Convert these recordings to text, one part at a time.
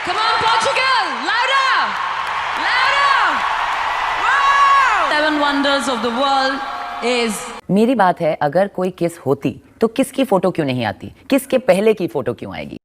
Come on, Portugal! Louder! Louder! Wow! Seven wonders of the world is... मेरी बात है, अगर कोई किस होती तो किसकी फोटो क्यों नहीं आती, किसके पहले की फोटो क्यों आएगी?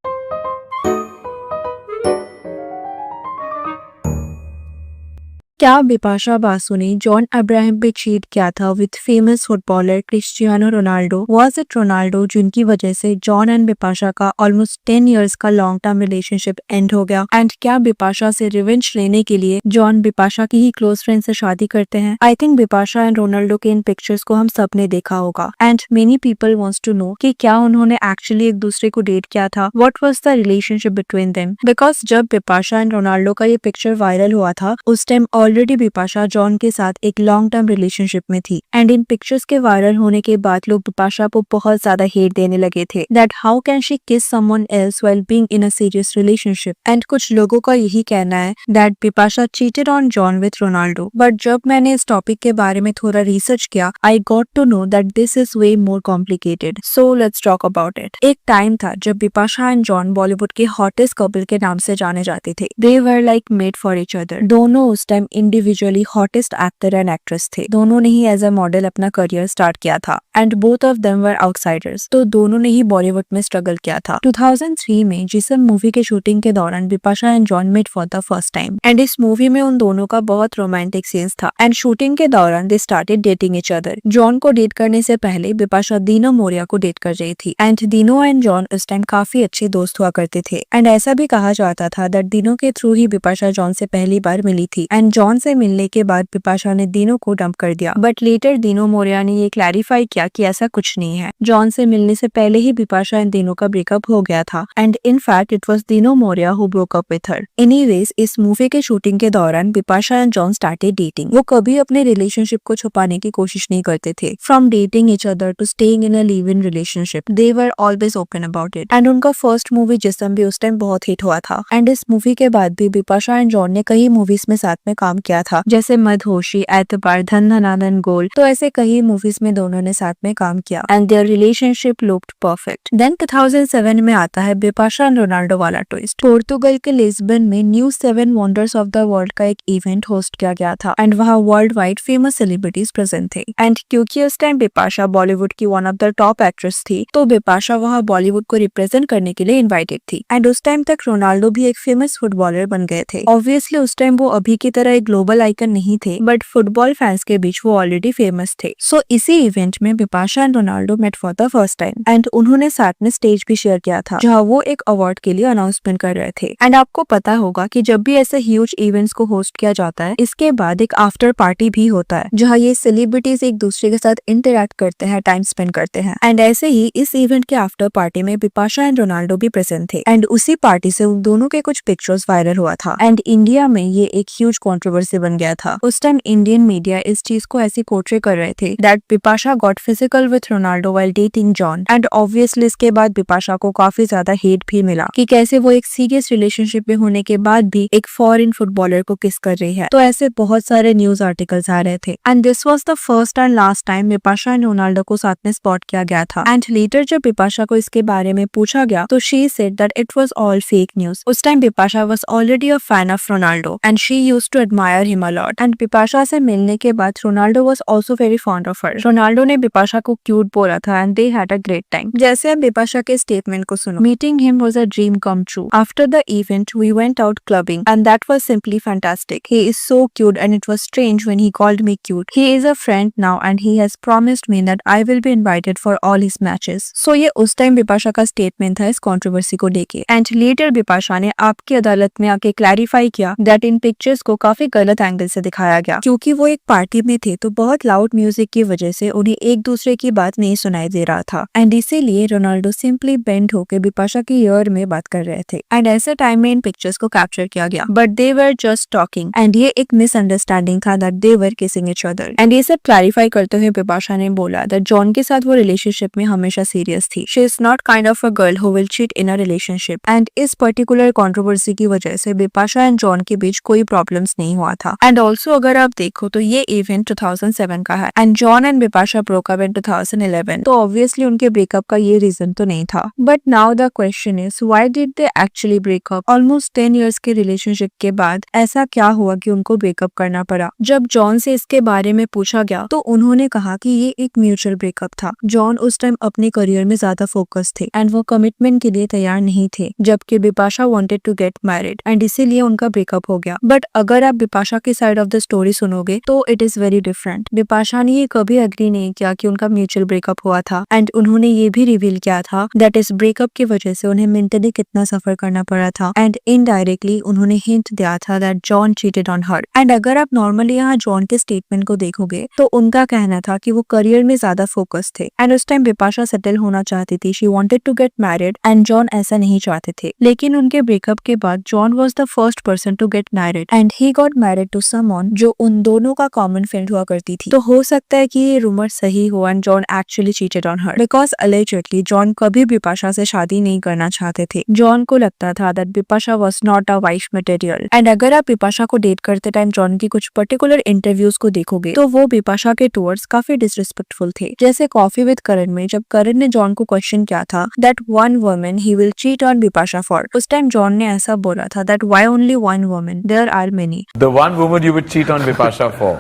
क्या बिपाशा बासु ने जॉन अब्राहम पे चीट किया था with famous footballer Cristiano Ronaldo? Was it Ronaldo जिनकी वजह से जॉन एंड बिपाशा का ऑलमोस्ट 10 इयर्स का लॉन्ग टर्म रिलेशनशिप एंड हो गया? एंड क्या बिपाशा से रिवेंज लेने के लिए जॉन बिपाशा की ही क्लोज फ्रेंड से शादी करते हैं? I think Bipasha and Ronaldo के इन पिक्चर्स को हम सबने देखा होगा and many people wants to know कि क्या उन्होंने एक्चुअली एक दूसरे को डेट किया था? What was the relationship between them? Because जब बिपाशा एंड रोनाल्डो का ये पिक्चर वायरल हुआ था उस टाइम ऑलरेडी बिपाशा जॉन के साथ एक लॉन्ग टर्म रिलेशनशिप में थी एंड इन पिक्चर्स के वायरल होने के बाद लोग बिपाशा को बहुत ज्यादा हेट देने लगे थे दैट हाउ कैन शी किस someone else while being in a serious relationship. And कुछ लोगों का यही कहना है that Bipasha cheated on John with Ronaldo. But जब मैंने इस टॉपिक के बारे में थोड़ा रिसर्च किया I got to know that this is way more complicated. So let's talk about it. एक टाइम था जब बिपाशा एंड जॉन बॉलीवुड के हॉटेस्ट कपल के नाम से जाने जाते थे। They were like made for each other. दोनों उस time individually hottest actor and actress थे। दोनों ने ही एज अ मॉडल अपना करियर स्टार्ट किया था and both of them were outsiders. तो दोनों ने ही बॉलीवुड में स्ट्रगल किया था। 2003 में जिसम मूवी के शूटिंग के दौरान Bipasha and John met for the first time and इस मूवी में उन दोनों का बहुत रोमांटिक सीन्स था एंड शूटिंग के दौरान they started dating each other. John को डेट करने से पहले बिपाशा दीनो मोरिया को डेट कर रही थी एंड दीनो एंड जॉन उस टाइम काफी अच्छे दोस्त हुआ करते थे एंड ऐसा भी कहा जाता था दैट दीनो के थ्रू ही बिपाशा जॉन से पहली बार मिली थी एंड जॉन से मिलने के बाद बिपाशा ने दीनो को डंप कर दिया। बट लेटर दीनो मोरिया ने ये क्लैरिफाई किया कि ऐसा कुछ नहीं है। जॉन से मिलने से पहले ही बिपाशा एंड दीनो का ब्रेकअप हो गया था and in fact it was Dino Morea who broke up with her. Anyways इस मूवी के शूटिंग के दौरान Bipasha and John started dating. वो कभी अपने रिलेशनशिप को छुपाने की कोशिश नहीं करते थे। From dating each other to staying in a live in relationship they were always open about it and उनका फर्स्ट मूवी जिस्म भी उस टाइम बहुत हिट हुआ था एंड इस मूवी के बाद भी बिपाशा एंड जॉन ने कई मूवीज में साथ में काम किया था जैसे मदहोशी, एतबार, धन धना धन, गोल्ड। तो ऐसे कई मूवीज में दोनों ने साथ में काम किया and their relationship looked perfect. Then 2007 में आता है बिपाशा एंड रोनाल्डो वाला ट्विस्ट। पोर्तुगल के लिस्बन में new 7 wonders of the world का एक इवेंट होस्ट किया गया था एंड वहाँ world wide famous celebrities present थे एंड क्योंकि उस टाइम बिपाशा बॉलीवुड की one of the top actress थी तो बिपाशा वहाँ बॉलीवुड को रिप्रेजेंट करने के लिए इन्वाइटेड थी एंड उस टाइम तक रोनाल्डो भी एक फेमस फुटबॉलर बन गए थे। ऑब्वियसली उस टाइम वो अभी की तरह एक ग्लोबल आइकन नहीं थे बट फुटबॉल फैंस के बीच वो ऑलरेडी फेमस थे। सो इसी इवेंट में Bipasha and Ronaldo met for the first time and उन्होंने साथ में स्टेज भी शेयर किया था जहाँ वो एक अवार्ड के लिए अनाउंसमेंट कर रहे थे एंड आपको पता होगा कि जब भी ऐसे ह्यूज इवेंट्स को होस्ट किया जाता है इसके बाद एक आफ्टर पार्टी भी होता है जहाँ ये सेलिब्रिटीज एक दूसरे के साथ इंटरेक्ट करते हैं, टाइम स्पेंड करते हैं एंड ऐसे ही इस इवेंट के आफ्टर पार्टी में बिपाशा एंड रोनाल्डो भी प्रेजेंट थे एंड उसी पार्टी से उन दोनों के कुछ पिक्चर्स वायरल हुआ था एंड इंडिया में ये एक ह्यूज कंट्रोवर्सी बन गया था। उस टाइम इंडियन मीडिया इस चीज को ऐसी पोर्ट्रे कर रहे थे that Bipasha got physical with Ronaldo while dating John and obviously इसके बाद बिपाशा को काफी ज्यादा हेट भी मिला कि कैसे वो एक सीरियस रिलेशनशिप में होने के बाद भी एक फॉरेन फुटबॉलर को किस कर रही है। तो ऐसे बहुत सारे न्यूज आर्टिकल्स आ रहे थे and this was the first and last time Bipasha and Ronaldo को साथ में स्पॉट किया गया था एंड लेटर जब बिपाशा को इसके बारे में पूछा गया तो she said that it was all fake news. उस time Bipasha was already a fan of Ronaldo and she used to admire him a lot and Bipasha से मिलने के बाद Ronaldo was also very fond of her. Ronaldo ने बिपाशा को cute बोला था and they had a great time. जैसे अब बिपाशा के स्टेटमेंट को सुनो। Meeting him was a dream come true. After the event we went out clubbing and that was simply fantastic. He is so cute and it was strange when he called me cute. He is a friend now and he has promised me that I will be invited for all his matches. So ये उस time Bipasha का statement था इस controversy को लेके and later Bipasha ने आपकी अदालत में आके क्लैरिफाई किया दैट इन पिक्चर्स को काफी गलत एंगल से दिखाया गया क्योंकि वो एक पार्टी में थे तो बहुत लाउड म्यूजिक की वजह से उन्हें एक दूसरे की बात नहीं सुनाई दे रहा था एंड इसीलिए रोनाल्डो सिंपली बेंड होकर बिपाशा की ईयर में बात कर रहे थे एंड ऐसे टाइम में इन पिक्चर्स को कैप्चर किया गया but they were just talking and ये एक मिसअंडरस्टैंडिंग था that they were kissing each other and ये सब क्लैरिफाई करते हुए बिपाशा ने बोला दैट जॉन के साथ वो रिलेशनशिप में हमेशा सीरियस थी। She is not kind of a girl who will cheat in a relationship and इस पर्टिकुलर कंट्रोवर्सी की वजह से बिपाशा एंड जॉन के बीच कोई प्रॉब्लम्स नहीं हुआ हुआ था। एंड ऑल्सो अगर आप देखो तो ये इवेंट 2007 का है and John and Bipasha broke up in 2011, तो ऑब्वियसली उनके ब्रेकअप का ये रीजन तो नहीं था। But now the question is why did they actually breakup? Almost 10 years के रिलेशनशिप के बाद ऐसा क्या हुआ कि उनको ब्रेकअप करना पड़ा? जब जॉन से इसके बारे में पूछा गया तो उन्होंने कहा कि ये एक म्यूचुअल ब्रेकअप था। जॉन उस टाइम अपने करियर में ज्यादा फोकस थे एंड वो कमिटमेंट के लिए तैयार नहीं थे, जबकि Bipasha wanted to get married and इसीलिए उनका ब्रेकअप हो गया। बट अगर आप बिपाशा की साइड ऑफ द स्टोरी सुनोगे तो it is very different. Bipasha ने ये कभी अग्री नहीं किया कि उनका म्यूचुअल ब्रेकअप हुआ था एंड उन्होंने ये भी रिवील किया था दैट इस ब्रेकअप की वजह से उन्हें मेंटली कितना सफर करना पड़ा था एंड इनडायरेक्टली उन्होंने हिंट दिया था that John cheated on her. And अगर आप नॉर्मली यहाँ जॉन के स्टेटमेंट को देखोगे तो उनका कहना था कि वो करियर में ज्यादा फोकस थे एंड उस टाइम बिपाशा सेटल होना चाहती थी, she wanted to get married and John ऐसा नहीं चाहते थे। लेकिन उनके ब्रेकअप के बाद John was the first person to get married and he got married to someone जो उन दोनों का कॉमन फ्रेंड हुआ करती थी। तो हो सकता है कि ये रूमर सही हो and John actually cheated on her because allegedly John कभी बिपाशा से शादी नहीं करना चाहते थे। जॉन को लगता था that Bipasha was not a wife material. And अगर आप बिपाशा को डेट करते टाइम जॉन की कुछ पर्टिकुलर इंटरव्यूज को देखोगे तो वो बिपाशा के टूवर्ड्स काफी डिसरिस्पेक्टफुल थे। जैसे कॉफी विद करण में जब करण ने जॉन को क्वेश्चन किया था that one woman he will cheat on Bipasha for, उस टाइम जॉन ने ऐसा बोला था that why only one woman, there are many. The one woman you would cheat on Bipasha for?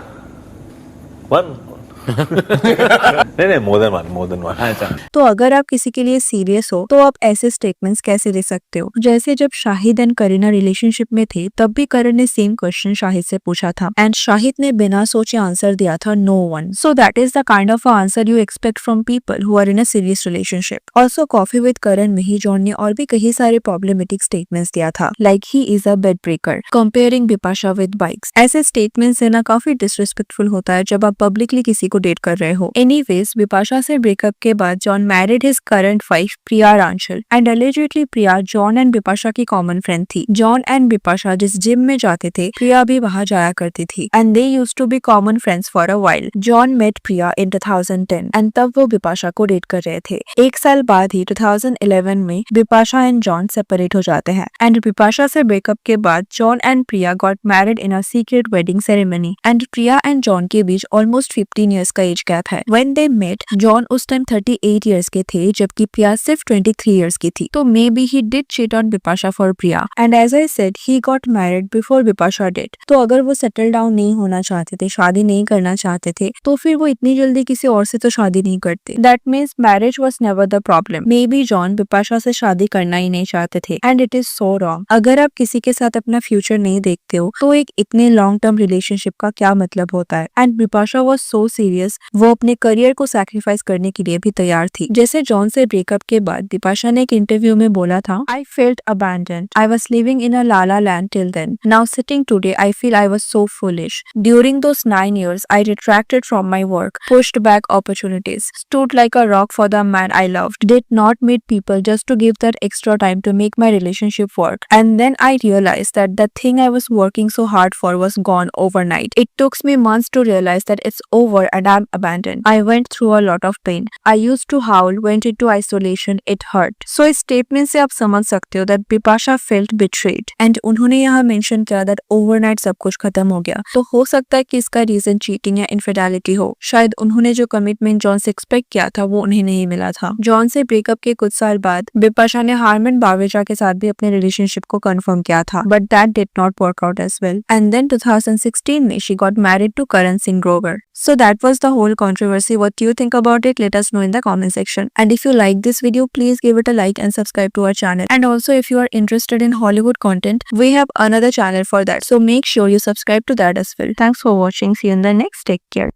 One. नहीं more than one. अच्छा। तो अगर आप किसी के लिए सीरियस हो तो आप ऐसे स्टेटमेंट्स कैसे दे सकते हो? जैसे जब शाहिद एंड करीना रिलेशनशिप में थे तब भी करण ने सेम क्वेश्चन शाहिद से पूछा था एंड शाहिद ने बिना सोचे आंसर दिया था no one. So that is the kind of answer you expect from people who are in a serious relationship. Also coffee with Karan में ही जॉन ने और भी कई सारे प्रॉब्लमेटिक स्टेटमेंट्स दिया था like he is a bed breaker, comparing Bipasha with bikes. ऐसे स्टेटमेंट्स देना काफी डिसरिस्पेक्टफुल होता है जब आप पब्लिकली किसी को डेट कर रहे हो। एनीवेज बिपाशा से ब्रेकअप के बाद John married his current wife Priya Runchal and allegedly Priya John and Bipasha की कॉमन फ्रेंड थी। जॉन एंड बिपाशा जिस जिम में जाते थे प्रिया भी वहां जाया करती थी and they used to be common friends for a while. John met Priya in 2010 and तब वो बिपाशा को डेट कर रहे थे। एक साल बाद ही 2011 में बिपाशा एंड जॉन सेपरेट हो जाते हैं एंड बिपाशा से ब्रेकअप के बाद John and Priya got married in a secret wedding ceremony and Priya and John के बीच ऑलमोस्ट 15 इयर्स का एज गैप है। When they met, जॉन उस टाइम 38 इयर्स के थे जबकि प्रिया सिर्फ 23 इयर्स की थी। तो maybe he did cheat on Bipasha for Priya and as I said he got married before Bipasha did. तो अगर वो सेटल डाउन नहीं होना चाहते थे, शादी नहीं करना चाहते थे, तो फिर वो इतनी जल्दी किसी और से तो शादी नहीं करते। That means marriage was never the problem. May be John Bipasha से शादी करना ही नहीं चाहते थे and it is so wrong. अगर आप किसी के साथ अपना फ्यूचर नहीं देखते हो तो एक इतने लॉन्ग टर्म रिलेशनशिप का क्या मतलब होता है। And Bipasha was so serious, वो अपने करियर को सैक्रिफाइस करने के लिए भी तैयार थी। जैसे जॉन से ब्रेकअप के बाद बिपाशा ने एक इंटरव्यू में बोला था I felt abandoned, I was living in a la-la land till then, now sitting today I feel I was so foolish, during those 9 years I retracted from my work, pushed back opportunities, stood like a rock for the man I loved, did not meet people just to give that extra time to make my relationship work, and then I realise that the thing I was working so hard for was gone overnight, it took me months to realize that it's over and I'm abandoned, I went through a lot of pain, I used to howl, went into isolation, it hurt। So इस statement से आप समझ सकते हो that Bipasha felt betrayed and उन्होंने यहाँ mention किया that overnight सब कुछ खत्म हो गया। तो हो सकता है कि इसका रीजन चीटिंग या इनफिडेलिटी हो। शायद उन्होंने जो कमिटमेंट जॉन से एक्सपेक्ट किया था वो उन्हें नहीं मिला था। जॉन से ब्रेकअप के कुछ साल बाद बिपाशा ने हारमन बावेजा के साथ भी अपने रिलेशनशिप को कंफर्म किया था but that did not work out as well and then 2016 में she got married to Karan Singh Grover. So that was the whole controversy. What do you think about it? Let us know in the comment section. And if you like this video, please give it a like and subscribe to our channel. And also if you are interested in Hollywood content, we have another channel for that. So make sure you subscribe to that as well. Thanks for watching. See you in the next. Take care.